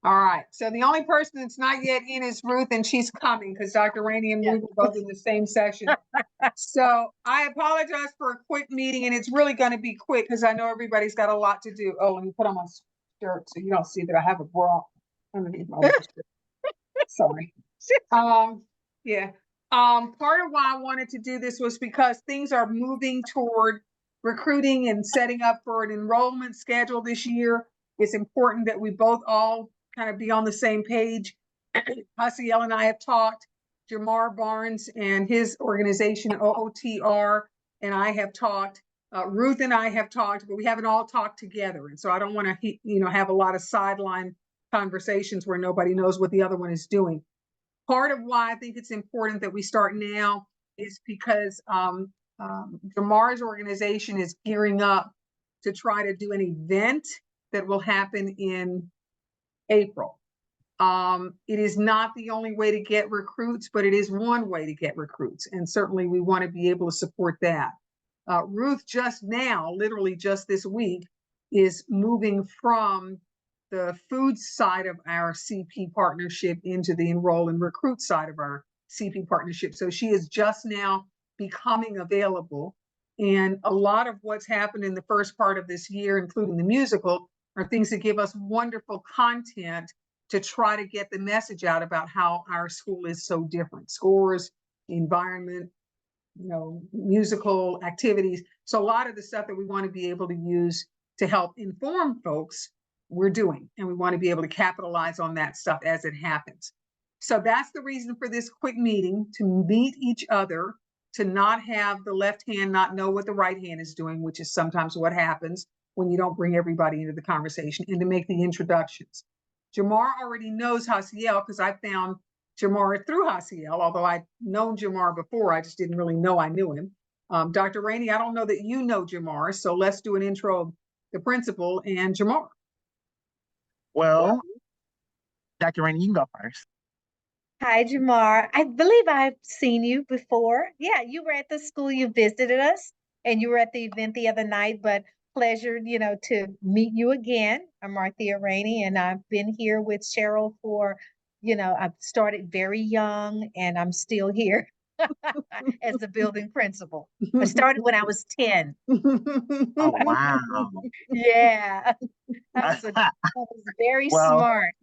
All right. So the only person that's not yet in is Ruth, and she's coming because Dr. Rainey and Ruth are both in the same session. So I apologize for a quick meeting, and it's really going to be quick because I know everybody's got a lot to do. Oh, let me put on my shirt so you don't see that I have a bra underneath my shirt. Sorry. Yeah. Part of why I wanted to do this was because things are moving toward recruiting and setting up for an enrollment schedule this year. It's important that we both all kind of be on the same page. Hasiel and I have talked. Jamar Barnes and his organization, OOTR, and I have talked. Ruth and I have talked, but we haven't all talked together. And so I don't want to, have a lot of sideline conversations where nobody knows what the other one is doing. Part of why I think it's important that we start now is because Jamar's organization is gearing up to try to do an event that will happen in April. It is not the only way to get recruits, but it is one way to get recruits. And certainly we want to be able to support that. Ruth just now, literally just this week, is moving from the food side of our CP partnership into the enroll and recruit side of our CP partnership. So she is just now becoming available. And a lot of what's happened in the first part of this year, including the musical, are things that give us wonderful content to try to get the message out about how our school is so different. Scores, environment, musical activities. So a lot of the stuff that we want to be able to use to help inform folks, we're doing. And we want to be able to capitalize on that stuff as it happens. So that's the reason for this quick meeting, to meet each other, to not have the left hand not know what the right hand is doing, which is sometimes what happens when you don't bring everybody into the conversation, and to make the introductions. Jamar already knows Hasiel because I found Jamar through Hasiel, although I'd known Jamar before, I just didn't really know I knew him. Dr. Rainey, I don't know that you know Jamar, so let's do an intro of the principal and Jamar. Well, Dr. Rainey, you can go first. Hi, Jamar. I believe I've seen you before. Yeah, you were at the school, you visited us, and you were at the event the other night, but pleasure, to meet you again. I'm Marthea Rainey, and I've been here with Cheryl for, I've started very young, and I'm still here as the building principal. I started when I was 10. Oh, wow. Yeah, I was very smart.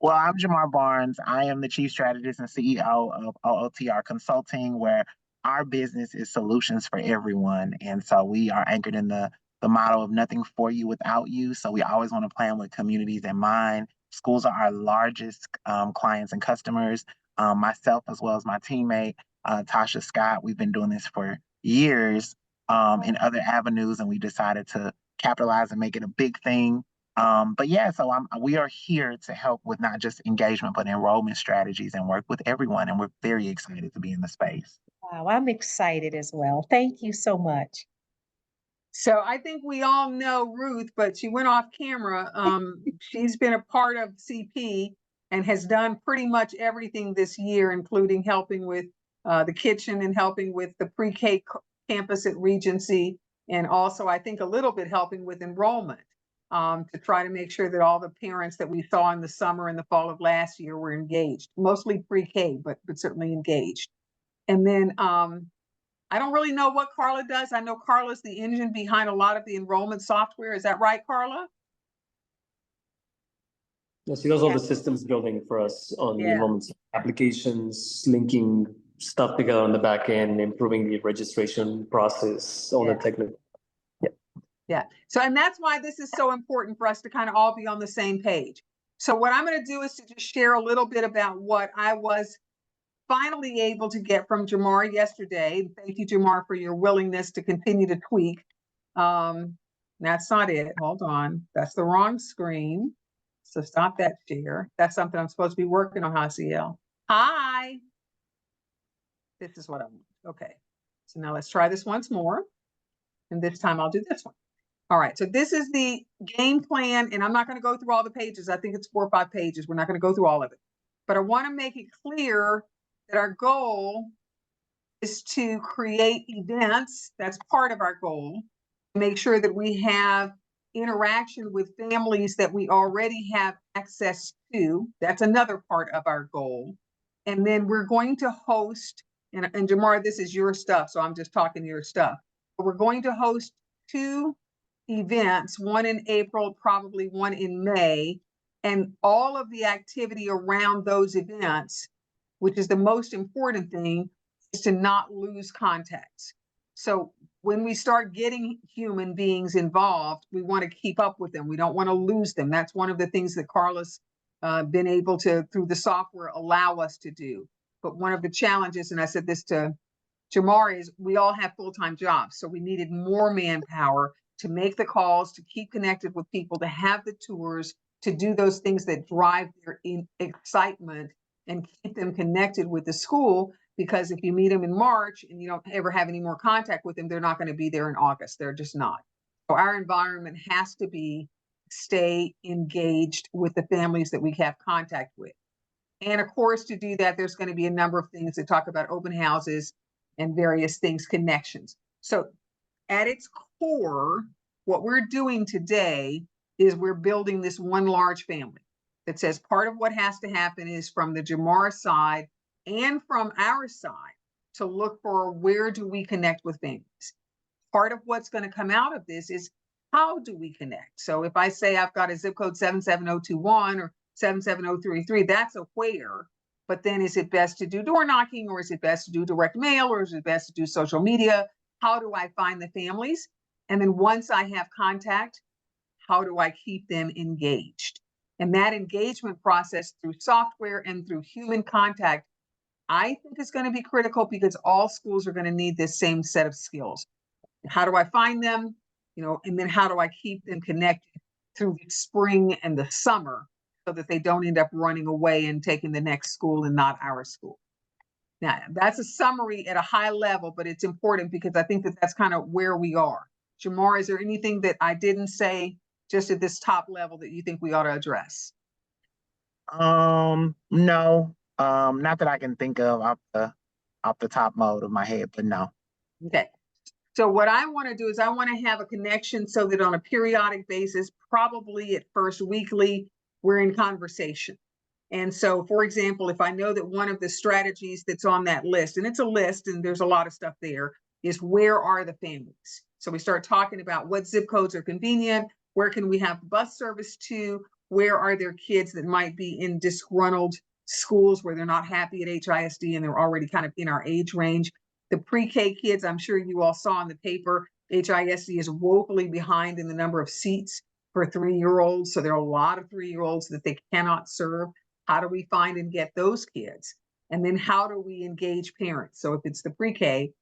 Well, I'm Jamar Barnes. I am the Chief Strategist and CEO of OOTR Consulting, where our business is solutions for everyone. And so we are anchored in the model of nothing for you without you. So we always want to plan with communities in mind. Schools are our largest clients and customers. Myself, as well as my teammate, Tasha Scott, we've been doing this for years in other avenues, and we decided to capitalize and make it a big thing. But yeah, so we are here to help with not just engagement, but enrollment strategies, and work with everyone. And we're very excited to be in the space. Wow, I'm excited as well. Thank you so much. So I think we all know Ruth, but she went off camera. She's been a part of CP and has done pretty much everything this year, including helping with the kitchen and helping with the pre-K campus at Regency, and also I think a little bit helping with enrollment. To try to make sure that all the parents that we saw in the summer and the fall of last year were engaged, mostly pre-K, but certainly engaged. And then I don't really know what Carla does. I know Carla's the engine behind a lot of the enrollment software. Is that right, Carla? Yes, she does all the systems building for us on the enrollment applications, linking stuff together on the back end, improving the registration process, all the technical. Yeah. So, and that's why this is so important for us to kind of all be on the same page. So what I'm going to do is to just share a little bit about what I was finally able to get from Jamar yesterday. Thank you, Jamar, for your willingness to continue to tweak. That's not it. Hold on. That's the wrong screen. So stop that share. That's something I'm supposed to be working on, Hasiel. Hi. This is what I want. Okay. So now let's try this once more. And this time I'll do this one. All right, so this is the game plan, and I'm not going to go through all the pages. I think it's 4 or 5 pages. We're not going to go through all of it. But I want to make it clear that our goal is to create events. That's part of our goal. Make sure that we have interaction with families that we already have access to. That's another part of our goal. And then we're going to host, and Jamar, this is your stuff, so I'm just talking your stuff. We're going to host 2 events, one in April, probably one in May, and all of the activity around those events, which is the most important thing, is to not lose contacts. So when we start getting human beings involved, we want to keep up with them. We don't want to lose them. That's one of the things that Carla's been able to, through the software, allow us to do. But one of the challenges, and I said this to Jamar, is we all have full-time jobs. So we needed more manpower to make the calls, to keep connected with people, to have the tours, to do those things that drive their excitement and keep them connected with the school. Because if you meet them in March and you don't ever have any more contact with them, they're not going to be there in August. They're just not. So our environment has to be stay engaged with the families that we have contact with. And of course, to do that, there's going to be a number of things that talk about open houses and various things, connections. So at its core, what we're doing today is we're building this one large family that says part of what has to happen is from the Jamar side and from our side to look for where do we connect with families. Part of what's going to come out of this is how do we connect? So if I say I've got a zip code 77021 or 77033, that's a where, but then is it best to do door knocking, or is it best to do direct mail, or is it best to do social media? How do I find the families? And then once I have contact, how do I keep them engaged? And that engagement process through software and through human contact, I think is going to be critical, because all schools are going to need this same set of skills. How do I find them? And then how do I keep them connected through the spring and the summer so that they don't end up running away and taking the next school and not our school? Now, that's a summary at a high level, but it's important because I think that that's kind of where we are. Jamar, is there anything that I didn't say just at this top level that you think we ought to address? No, not that I can think of off the top mode of my head, but no. Okay. So what I want to do is I want to have a connection so that on a periodic basis, probably at first weekly, we're in conversation. And so, for example, if I know that one of the strategies that's on that list, and it's a list and there's a lot of stuff there, is where are the families? So we start talking about what zip codes are convenient, where can we have bus service to, where are there kids that might be in disgruntled schools where they're not happy at HISD and they're already kind of in our age range. The pre-K kids, I'm sure you all saw in the paper, HISD is woefully behind in the number of seats for 3-year-olds. So there are a lot of 3-year-olds that they cannot serve. How do we find and get those kids? And then how do we engage parents? So if it's the pre-K,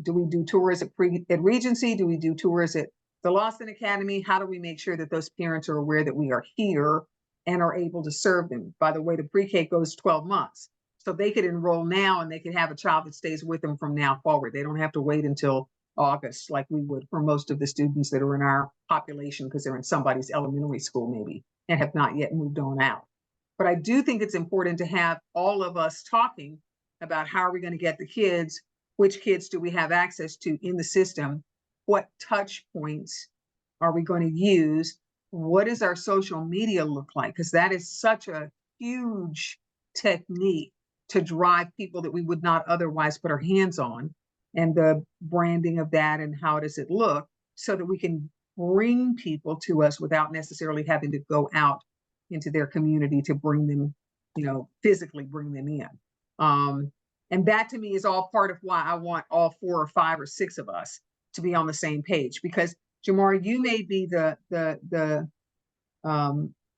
do we do tours at Regency? Do we do tours at the Lawson Academy? How do we make sure that those parents are aware that we are here and are able to serve them? By the way, the pre-K goes 12 months. So they could enroll now and they could have a child that stays with them from now forward. They don't have to wait until August like we would for most of the students that are in our population, because they're in somebody's elementary school maybe and have not yet moved on out. But I do think it's important to have all of us talking about how are we going to get the kids, which kids do we have access to in the system, what touch points are we going to use, what does our social media look like? Because that is such a huge technique to drive people that we would not otherwise put our hands on, and the branding of that and how does it look, so that we can bring people to us without necessarily having to go out into their community to bring them, physically bring them in. And that to me is all part of why I want all 4 or 5 or 6 of us to be on the same page, because Jamar, you may be the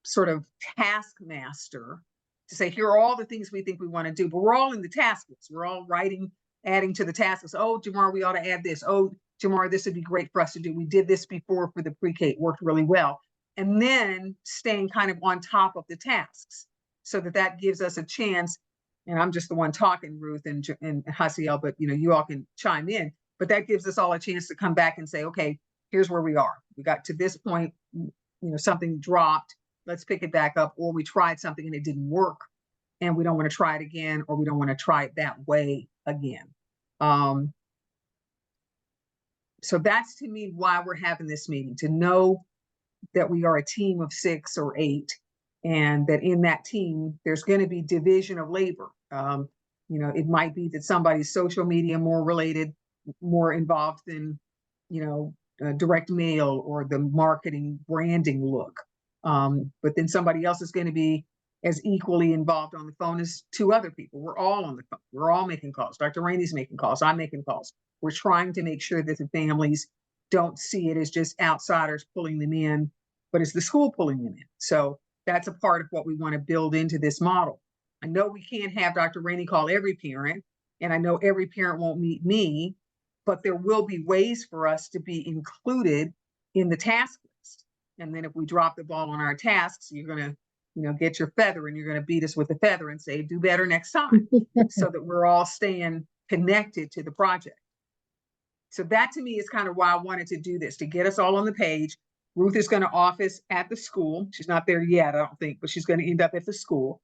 sort of taskmaster to say, here are all the things we think we want to do, but we're all in the task list. We're all writing, adding to the task list. Oh, Jamar, we ought to add this. Oh, Jamar, this would be great for us to do. We did this before for the pre-K. It worked really well. And then staying kind of on top of the tasks so that gives us a chance. And I'm just the one talking, Ruth and Hasiel, but you all can chime in. But that gives us all a chance to come back and say, okay, here's where we are. We got to this point, something dropped. Let's pick it back up, or we tried something and it didn't work and we don't want to try it again, or we don't want to try it that way again. So that's to me why we're having this meeting, to know that we are a team of 6 or 8, and that in that team, there's going to be division of labor. You know, it might be that somebody's social media more related, more involved in, you know, direct mail or the marketing branding look. But then somebody else is going to be as equally involved on the phone as 2 other people. We're all on the phone. We're all making calls. Dr. Rainey's making calls. I'm making calls. We're trying to make sure that the families don't see it as just outsiders pulling them in, but it's the school pulling them in. So that's a part of what we want to build into this model. I know we can't have Dr. Rainey call every parent, and I know every parent won't meet me, but there will be ways for us to be included in the task list. And then if we drop the ball on our tasks, you're going to, you know, get your feather and you're going to beat us with the feather and say, do better next time, so that we're all staying connected to the project. So that to me is kind of why I wanted to do this, to get us all on the page. Ruth is going to office at the school. She's not there yet, I don't think, but she's going to end up at the school.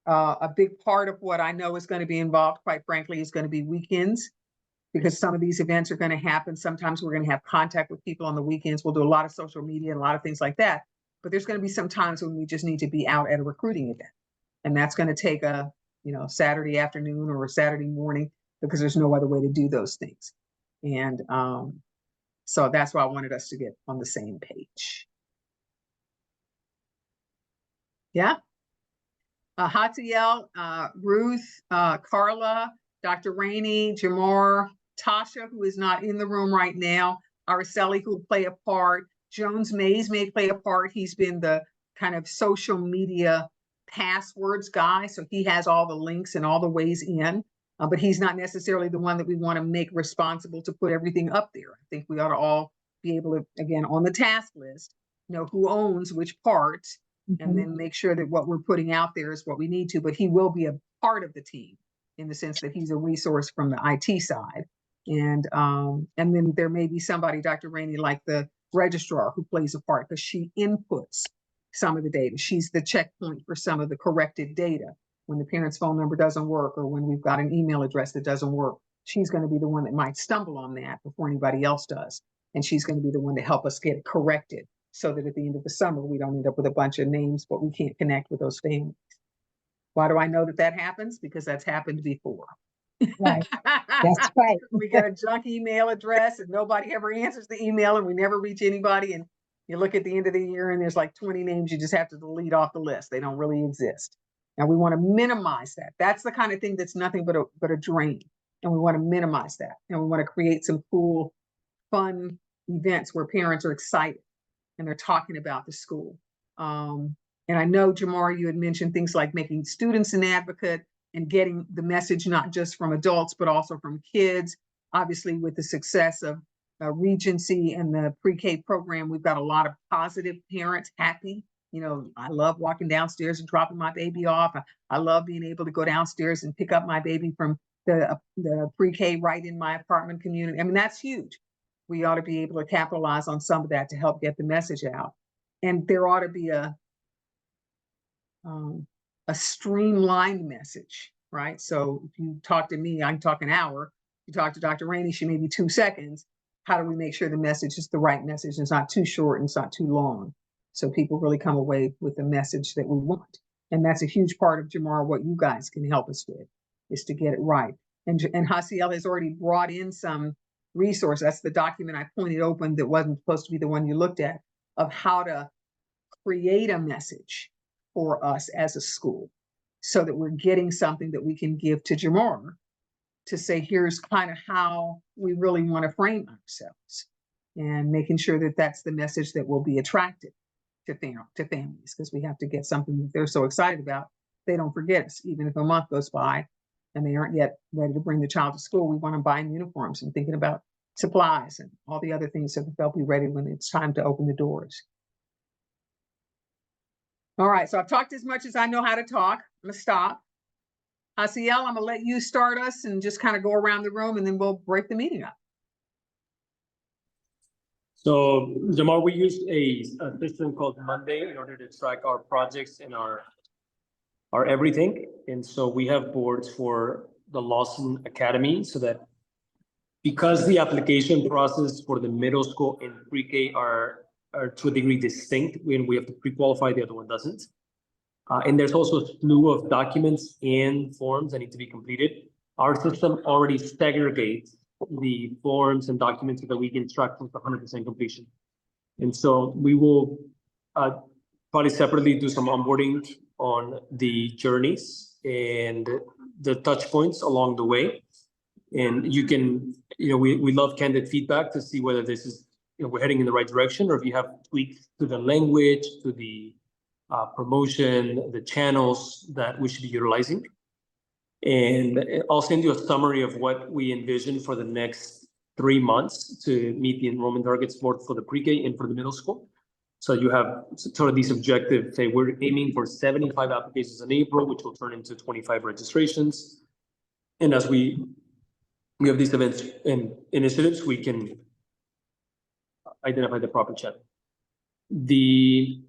A big part of what I know is going to be involved, quite frankly, is going to be weekends, because some of these events are going to happen. Sometimes we're going to have contact with people on the weekends. We'll do a lot of social media and a lot of things like that. But there's going to be some times when we just need to be out at a recruiting event. And that's going to take a, you know, Saturday afternoon or a Saturday morning, because there's no other way to do those things. And so that's why I wanted us to get on the same page. Yeah. Hatiel, Ruth, Carla, Dr. Rainey, Jamar, Tasha, who is not in the room right now, Araceli, who will play a part, Jones Mays may play a part. He's been the kind of social media passwords guy, so he has all the links and all the ways in, but he's not necessarily the one that we want to make responsible to put everything up there. I think we ought to all be able to, again, on the task list, know who owns which parts, and then make sure that what we're putting out there is what we need to, but he will be a part of the team in the sense that he's a resource from the IT side. And then there may be somebody, Dr. Rainey, like the registrar, who plays a part because she inputs some of the data. She's the checkpoint for some of the corrected data. When the parent's phone number doesn't work, or when we've got an email address that doesn't work, she's going to be the one that might stumble on that before anybody else does. And she's going to be the one to help us get it corrected, so that at the end of the summer, we don't end up with a bunch of names, but we can't connect with those families. Why do I know that that happens? Because that's happened before. Right. That's right. We get a junk email address and nobody ever answers the email, and we never reach anybody. And you look at the end of the year and there's like 20 names you just have to delete off the list. They don't really exist. Now we want to minimize that. That's the kind of thing that's nothing but a drain. And we want to minimize that. And we want to create some cool, fun events where parents are excited and they're talking about the school. And I know, Jamar, you had mentioned things like making students an advocate and getting the message not just from adults, but also from kids. Obviously, with the success of Regency and the pre-K program, we've got a lot of positive parents happy. You know, I love walking downstairs and dropping my baby off. I love being able to go downstairs and pick up my baby from the pre-K right in my apartment community. I mean, that's huge. We ought to be able to capitalize on some of that to help get the message out. And there ought to be a streamlined message, right? So if you talk to me, I can talk an hour. If you talk to Dr. Rainey, she may be 2 seconds. How do we make sure the message is the right message? It's not too short and it's not too long, so people really come away with the message that we want. And that's a huge part of, Jamar, what you guys can help us with, is to get it right. And Hasiel has already brought in some resource. That's the document I pointed open that wasn't supposed to be the one you looked at, of how to create a message for us as a school, so that we're getting something that we can give to Jamar to say, here's kind of how we really want to frame ourselves, and making sure that that's the message that will be attractive to families, because we have to get something that they're so excited about, they don't forget us. Even if a month goes by and they aren't yet ready to bring the child to school, we want to buy uniforms and thinking about supplies and all the other things so that they'll be ready when it's time to open the doors. All right, so I've talked as much as I know how to talk. I'm gonna stop. Hasiel, I'm gonna let you start us and just kind of go around the room, and then we'll break the meeting up. So, Jamar, we used a system called Monday in order to track our projects and our everything. And so we have boards for the Lawson Academy, so that because the application process for the middle school and pre-K are are to a degree distinct when we have to pre-qualify, the other one doesn't. And there's also a slew of documents and forms that need to be completed. Our system already segregates the forms and documents so that we can track with 100% completion. And so we will probably separately do some onboarding on the journeys and the touch points along the way. And you can, we love candid feedback to see whether this is, we're heading in the right direction, or if you have tweaks to the language, to the promotion, the channels that we should be utilizing. And I'll send you a summary of what we envision for the next 3 months to meet the enrollment targets both for the pre-K and for the middle school. So you have sort of these objectives. Say we're aiming for 75 applications in April, which will turn into 25 registrations. And as we have these events and initiatives, we can identify the proper channel. The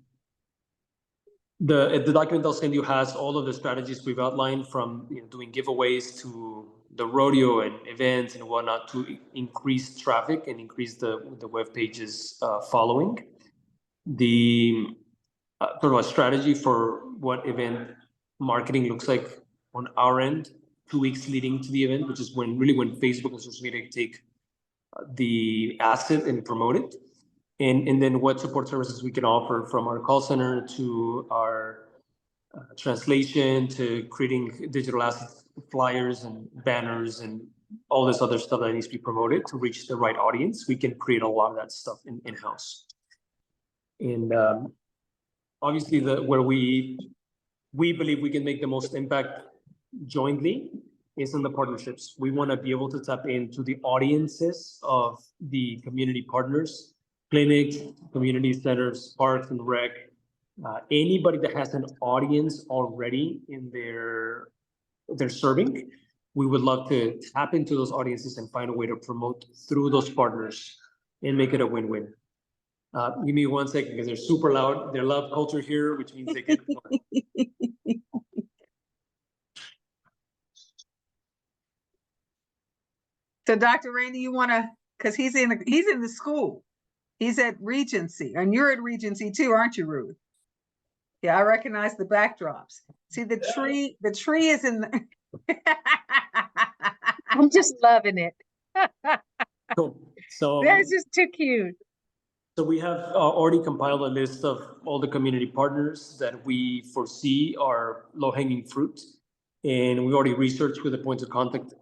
document I'll send you has all of the strategies we've outlined, from doing giveaways to the rodeo and events and whatnot, to increase traffic and increase the web pages following. The sort of a strategy for what event marketing looks like on our end, 2 weeks leading to the event, which is when Facebook and social media take the asset and promote it. And then what support services we can offer, from our call center to our translation to creating digital assets, flyers and banners and all this other stuff that needs to be promoted to reach the right audience. We can create a lot of that stuff in-house. And obviously where we believe we can make the most impact jointly is in the partnerships. We want to be able to tap into the audiences of the community partners, clinics, community centers, parks and rec, anybody that has an audience already in they're serving. We would love to tap into those audiences and find a way to promote through those partners and make it a win-win. Give me 1 second because they're super loud. They're loud culture here, which means they get. So Dr. Randy, you want to, because he's in the school. He's at Regency, and you're at Regency too, aren't you, Ruth? Yeah, I recognize the backdrops. See the tree is in the I'm just loving it. Cool. So That's just too cute. So we have already compiled a list of all the community partners that we foresee are low-hanging fruit. And we already researched who the points of contact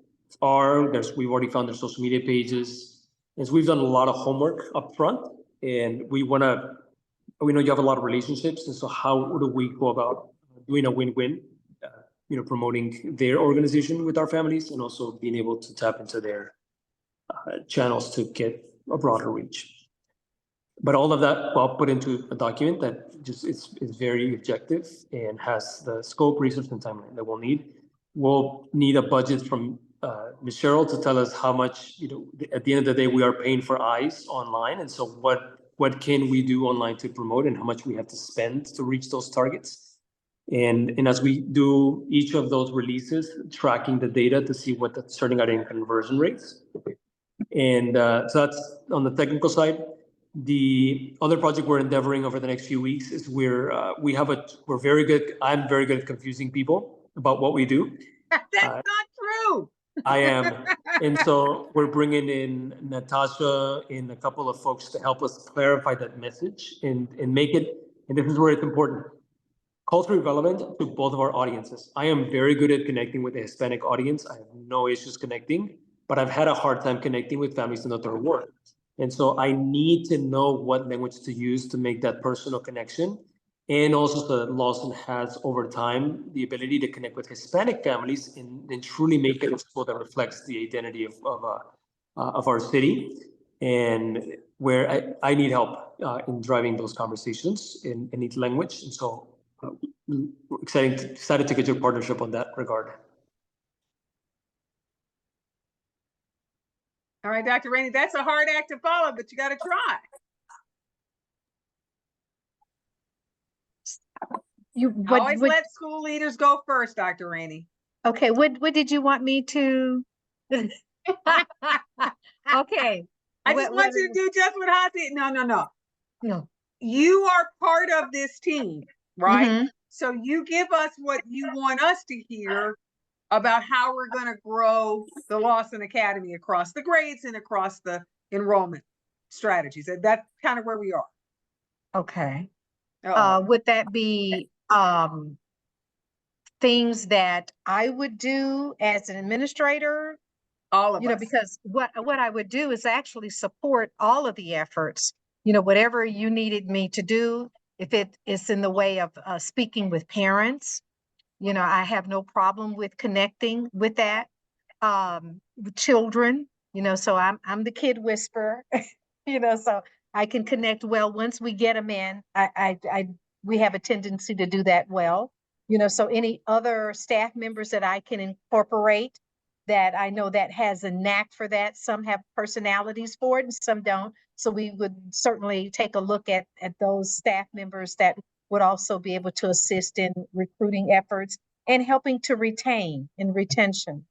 are. We've already found their social media pages. And so we've done a lot of homework up front. And we know you have a lot of relationships. And so how do we go about doing a win-win, promoting their organization with our families, and also being able to tap into their channels to get a broader reach. But all of that I'll put into a document that just is very objective and has the scope, resource, and timeline that we'll need. We'll need a budget from Ms. Cheryl to tell us how much, at the end of the day, we are paying for eyes online. And so what can we do online to promote, and how much we have to spend to reach those targets. And as we do each of those releases, tracking the data to see what that's turning out in conversion rates. And so that's on the technical side. The other project we're endeavoring over the next few weeks is we're very good. I'm very good at confusing people about what we do. That's not true. I am. And so we're bringing in Natasha and a couple of folks to help us clarify that message and make it, and this is where it's important, culturally relevant to both of our audiences. I am very good at connecting with the Hispanic audience. I have no issues connecting, but I've had a hard time connecting with families in the third world. And so I need to know what language to use to make that personal connection. And also so that Lawson has over time the ability to connect with Hispanic families and truly make it a school that reflects the identity of our city. And where I need help in driving those conversations in each language. And so excited to get your partnership on that regard. All right, Dr. Rainey, that's a hard act to follow, but you got to try. Always let school leaders go first, Dr. Rainey. Okay, what did you want me to? Okay. I just want you to do just what Hasi. No. No. You are part of this team, right? Mhm. So you give us what you want us to hear about how we're going to grow the Lawson Academy across the grades and across the enrollment strategies. And that's kind of where we are. Okay. Uh-oh. Would that be things that I would do as an administrator? All of us. Because what I would do is actually support all of the efforts, whatever you needed me to do. If it is in the way of speaking with parents, I have no problem with connecting with that. With children, so I'm the kid whisperer, so I can connect well once we get them in. We have a tendency to do that well. So any other staff members that I can incorporate that I know that has a knack for that. Some have personalities for it and some don't. So we would certainly take a look at those staff members that would also be able to assist in recruiting efforts and helping to retain in retention.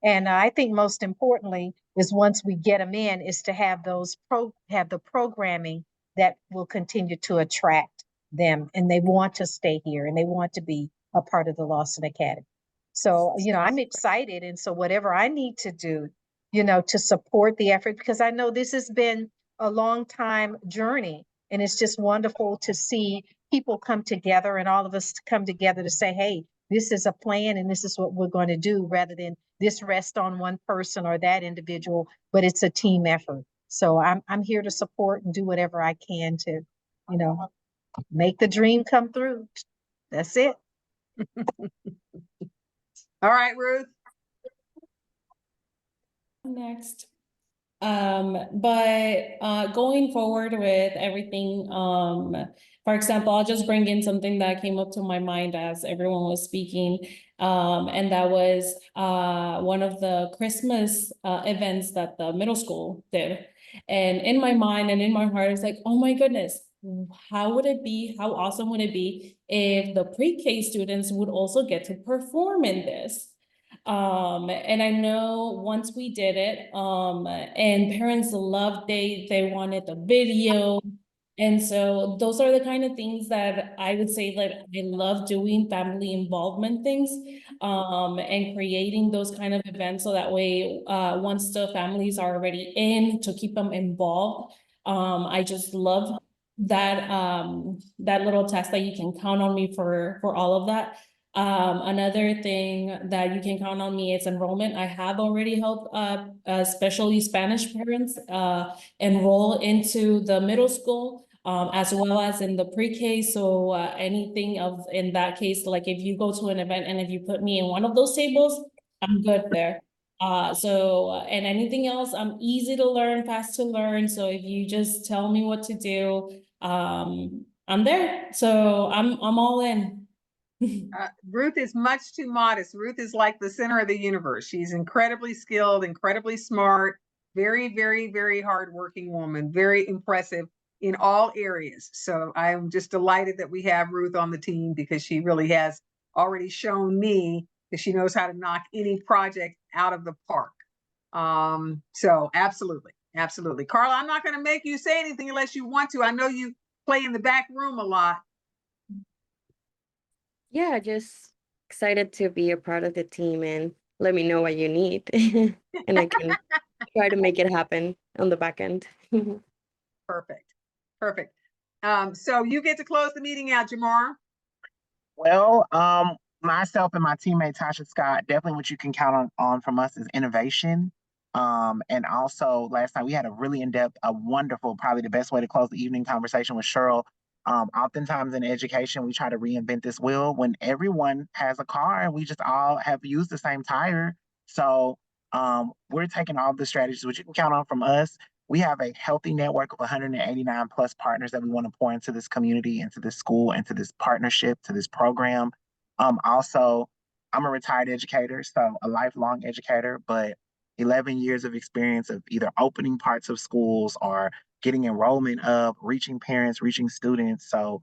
And I think most importantly is once we get them in is to have have the programming that will continue to attract them and they want to stay here and they want to be a part of the Lawson Academy. So, I'm excited. And so whatever I need to do, to support the effort, because I know this has been a long time journey and it's just wonderful to see people come together and all of us come together to say, hey, this is a plan and this is what we're going to do rather than this rest on one person or that individual, but it's a team effort. So I'm here to support and do whatever I can to, make the dream come through. That's it. All right, Ruth. Next. But going forward with everything, for example, I'll just bring in something that came up to my mind as everyone was speaking. And that was one of the Christmas events that the middle school did. And in my mind and in my heart, it's like, oh my goodness, how would it be? How awesome would it be if the pre-K students would also get to perform in this? And I know once we did it, and parents loved, they wanted the video. And so those are the kind of things that I would say that I love doing, family involvement things, and creating those kind of events. So that way, once the families are already in, to keep them involved. I just love that, that little test that you can count on me for all of that. Another thing that you can count on me is enrollment. I have already helped especially Spanish parents enroll into the middle school, as well as in the pre-K. So anything in that case, like if you go to an event and if you put me in one of those tables, I'm good there. And anything else, I'm easy to learn, fast to learn. So if you just tell me what to do, I'm there. So I'm all in. Ruth is much too modest. Ruth is like the center of the universe. She's incredibly skilled, incredibly smart, very, very, very hardworking woman, very impressive in all areas. So I'm just delighted that we have Ruth on the team because she really has already shown me that she knows how to knock any project out of the park. So absolutely, absolutely. Carla, I'm not going to make you say anything unless you want to. I know you play in the back room a lot. Yeah, just excited to be a part of the team and let me know what you need and I can try to make it happen on the back end. Perfect. Perfect. So you get to close the meeting out, Jamar. Well, myself and my teammate Tasha Scott, definitely what you can count on from us is innovation. And also last night we had a really in-depth, a wonderful, probably the best way to close the evening conversation with Cheryl. Oftentimes in education, we try to reinvent this wheel when everyone has a car and we just all have used the same tire. So we're taking all the strategies which you can count on from us. We have a healthy network of 189 plus partners that we want to pour into this community, into this school, into this partnership, to this program. Also, I'm a retired educator, so a lifelong educator, but 11 years of experience of either opening parts of schools or getting enrollment up, reaching parents, reaching students. So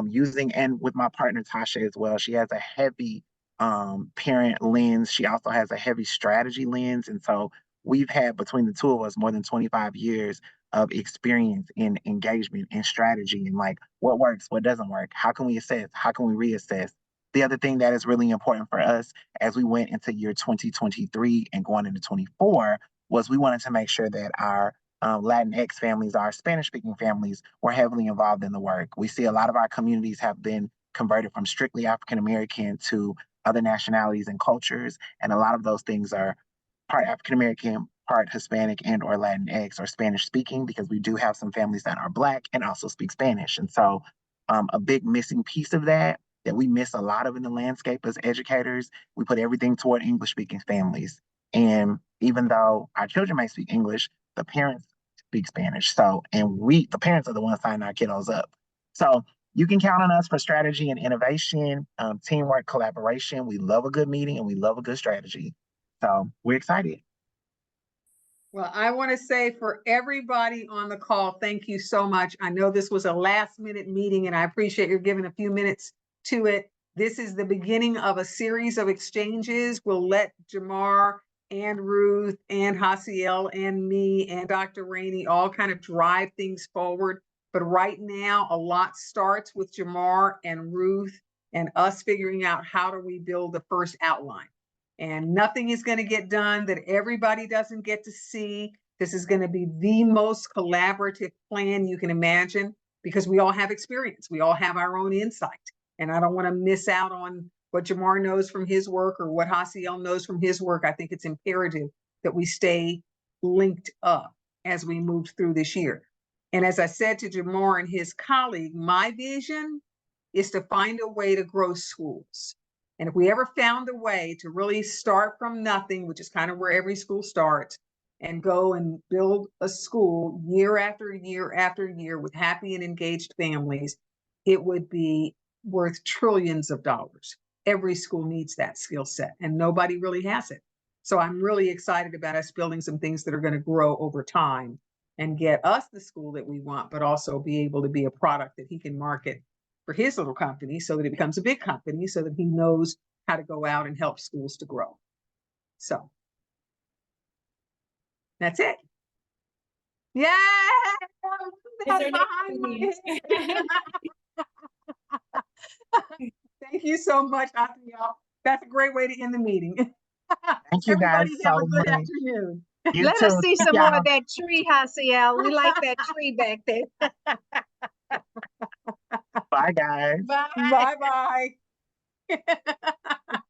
using, and with my partner Tasha as well, she has a heavy parent lens. She also has a heavy strategy lens. And so we've had between the two of us more than 25 years of experience in engagement and strategy and like what works, what doesn't work, how can we assess, how can we reassess. The other thing that is really important for us as we went into year 2023 and going into 24 was we wanted to make sure that our Latinx families, our Spanish speaking families were heavily involved in the work. We see a lot of our communities have been converted from strictly African American to other nationalities and cultures. And a lot of those things are part African American, part Hispanic and or Latinx or Spanish speaking, because we do have some families that are Black and also speak Spanish. And so a big missing piece of that we miss a lot of in the landscape as educators, we put everything toward English speaking families. And even though our children may speak English, the parents speak Spanish. So, and the parents are the ones signing our kiddos up. So you can count on us for strategy and innovation, teamwork, collaboration. We love a good meeting and we love a good strategy. So we're excited. Well, I want to say for everybody on the call, thank you so much. I know this was a last minute meeting and I appreciate you giving a few minutes to it. This is the beginning of a series of exchanges. We'll let Jamar and Ruth and Hasiel and me and Dr. Rainey all kind of drive things forward. But right now, a lot starts with Jamar and Ruth and us figuring out how do we build the first outline. And nothing is going to get done that everybody doesn't get to see. This is going to be the most collaborative plan you can imagine because we all have experience. We all have our own insight. And I don't want to miss out on what Jamar knows from his work or what Hasiel knows from his work. I think it's imperative that we stay linked up as we move through this year. And as I said to Jamar and his colleague, my vision is to find a way to grow schools. And if we ever found a way to really start from nothing, which is kind of where every school starts, and go and build a school year after year after year with happy and engaged families, it would be worth trillions of dollars. Every school needs that skill set and nobody really has it. So I'm really excited about us building some things that are going to grow over time and get us the school that we want, but also be able to be a product that he can market for his little company so that it becomes a big company so that he knows how to go out and help schools to grow. So that's it. Yeah. Is there Thank you so much, y'all. That's a great way to end the meeting. Thank you guys Everybody have so a good much. afternoon. Let us see some more of that tree, Hasiel. We like that tree back there. Bye, guys. Bye. Bye.